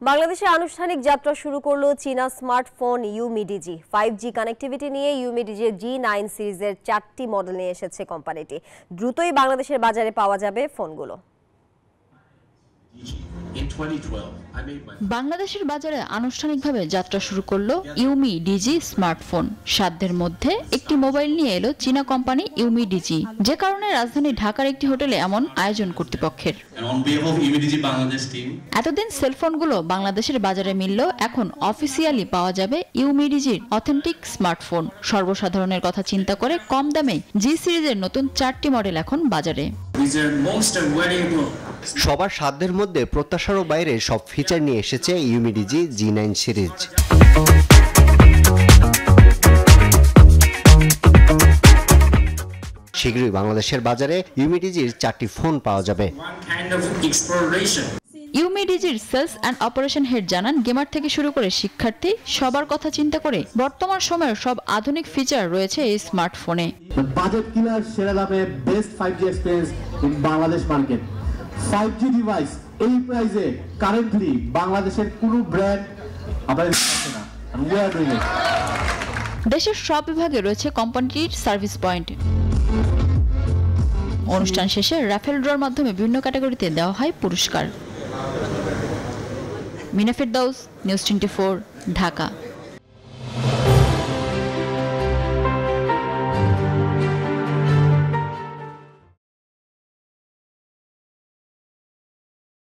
বাংলাদেশে আনুষ্ঠানিক যাত্রা শুরু করলো চীনা স্মার্টফোন ইউমিডিজি। 5G কানেক্টিভিটি নিয়ে ইউমিডিজি G9 সিরিজের 4টি মডেল নিয়ে এসেছে কোম্পানিটি। দ্রুতই বাংলাদেশের বাজারে পাওয়া যাবে ফোনগুলো। বাংলাদেশের বাজারে আনুষ্ঠানিকভাবে যাত্রা শুরু করলো ইউমিডিজি স্মার্টফোন। সাধ্যের মধ্যে একটি মোবাইল নিয়ে এলো চীনা কোম্পানি ইউমিডিজি, যে কারণে রাজধানী ঢাকার একটি হোটেলে এমন আয়োজন কর্তৃপক্ষের। এতদিন সেলফোনগুলো বাংলাদেশের বাজারে মিললেও এখন অফিসিয়ালি পাওয়া যাবে ইউমিডিজির অথেন্টিক স্মার্টফোন। সর্বসাধারণের কথা চিন্তা করে কম দামে জি সিরিজের নতুন 4টি মডেল এখন বাজারে। সবার সাধ্যের মধ্যে প্রত্যাশারও বাইরে সব ফিচার নিয়ে এসেছে ইউমিডিজি G9 সিরিজ। শীঘ্রই বাংলাদেশের বাজারে ইউমিডিজির 4টি ফোন পাওয়া যাবে। ইউমিডিজির সেলস অ্যান্ড অপারেশন হেড জানান, গেমার থেকে শুরু করে শিক্ষার্থী সবার কথা চিন্তা করে বর্তমান সময়ের সব আধুনিক ফিচার রয়েছে এই স্মার্টফোনে। বাজেট কিলার, সেরা দামে best 5G experience in Bangladesh market. 5G device এই প্রাইসে কারেন্টলি বাংলাদেশের কোনো ব্র্যান্ড আপনাদের কাছে না। We are doing it. দেশের সব বিভাগে রয়েছে কোম্পানিটির সার্ভিস পয়েন্ট। অনুষ্ঠান শেষে রাফেল ড্রর মাধ্যমে বিভিন্ন ক্যাটাগরিতে দেওয়া হয় পুরস্কার। মিনা ফেরদাউস, নিউজ 24, ঢাকা।